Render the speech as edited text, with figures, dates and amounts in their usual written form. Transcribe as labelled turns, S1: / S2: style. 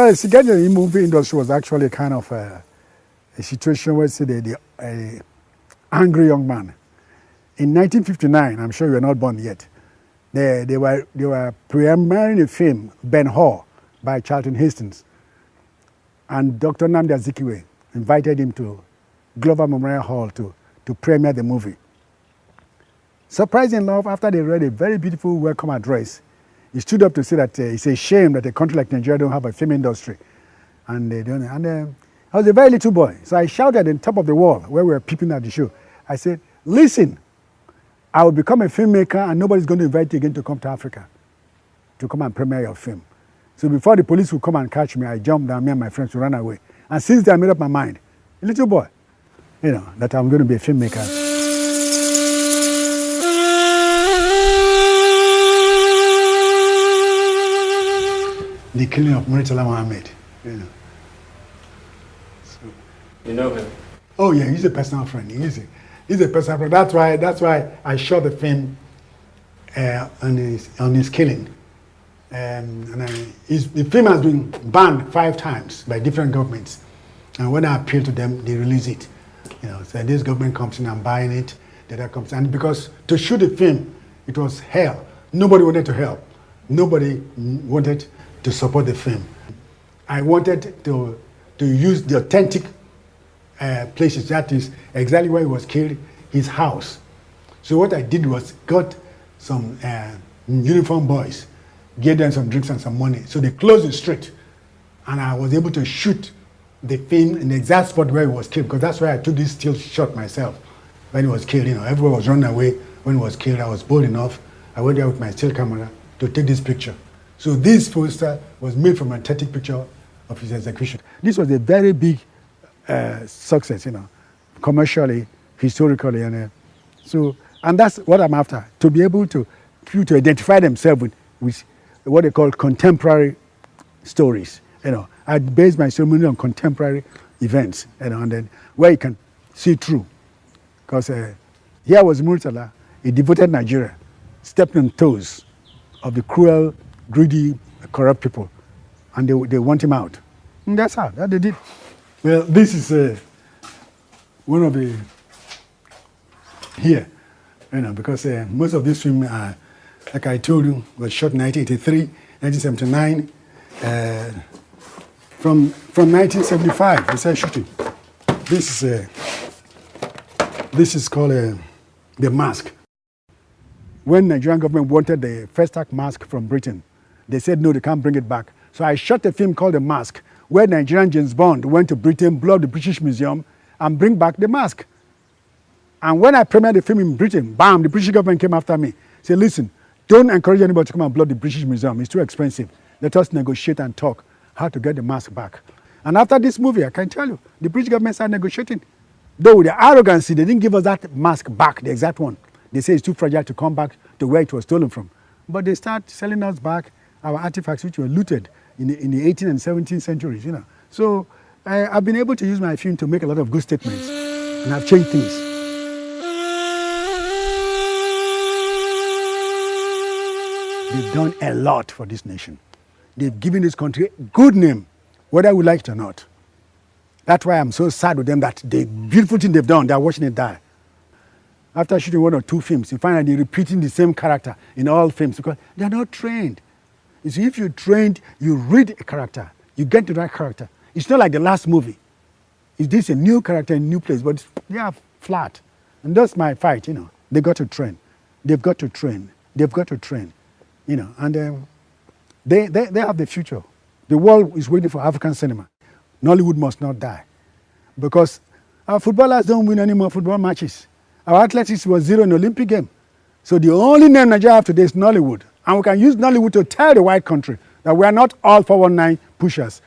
S1: Well, see, getting in the movie industry was actually kind of a situation where, see, a angry young man. In 1959, I'm sure you were not born yet, they were premiering a film, Ben-Hur, by Charlton Heston. And Dr. Nnamdi Azikiwe invited him to Glover Memorial Hall to premiere the movie. Surprising enough, after they read a very beautiful welcome address, he stood up to say that it's a shame that a country like Nigeria don't have a film industry. And they don't. And I was a very little boy, so I shouted at the top of the wall where we were peeping at the show. I said, listen, I will become a filmmaker and nobody's going to invite you again to come to Africa to come and premiere your film. So before the police would come and catch me, I jumped down, me and my friends to run away. And since then, I made up my mind, a little boy, that I'm going to be a filmmaker. The killing of Murtala Muhammad, So,
S2: you know him?
S1: Oh yeah, he's a personal friend. He's a personal friend. That's why I shot the film on his killing. The film has been banned 5 times by different governments, and when I appeal to them, they release it. So this government comes in and buying it, the other comes, and because to shoot the film, it was hell. Nobody wanted to help. Nobody wanted to support the film. I wanted to use the authentic places. That is exactly where he was killed, his house. So what I did was got some uniform boys, gave them some drinks and some money. So they closed the street, and I was able to shoot the film in the exact spot where he was killed, because that's where I took this still shot myself when he was killed. Everyone was running away when he was killed. I was bold enough. I went there with my still camera to take this picture. So this poster was made from an authentic picture of his execution. This was a very big success, commercially, historically, and that's what I'm after, to be able to identify themselves with what they call contemporary stories. I base my ceremony on contemporary events, and then where you can see through. Because here was Murtala, a devoted Nigeria, stepping on toes of the cruel, greedy, corrupt people, and they want him out. And that's how they did. Well, this is one of the here, because most of this film, like I told you, was shot in 1983, 1979. From 1975, we started shooting. This is called The Mask. When Nigerian government wanted the first act mask from Britain, they said no, they can't bring it back. So I shot a film called The Mask, where Nigerian James Bond went to Britain, blew up the British Museum, and bring back the mask. And when I premiered the film in Britain, bam, the British government came after me. Said, listen, don't encourage anybody to come and blow up the British Museum. It's too expensive. Let us negotiate and talk how to get the mask back. And after this movie, I can tell you, the British government started negotiating. Though with their arrogancy, they didn't give us that mask back, the exact one. They say it's too fragile to come back to where it was stolen from. But they start selling us back our artifacts which were looted in the 18th and 17th centuries, So I've been able to use my film to make a lot of good statements, and I've changed things. They've done a lot for this nation. They've given this country a good name, whether we like it or not. That's why I'm so sad with them that the beautiful thing they've done, they're watching it die. After shooting 1 or 2 films, you find that they're repeating the same character in all films because they're not trained. You see, if you're trained, you read a character, you get to that character. It's not like the last movie. Is this a new character in a new place? But they are flat. And that's my fight, They got to train. They've got to train. They've got to train, And they have the future. The world is waiting for African cinema. Nollywood must not die. Because our footballers don't win any more football matches. Our athletics was 0 in the Olympic game. So the only name Nigeria have today is Nollywood. And we can use Nollywood to tell the white country that we are not all 419 pushers.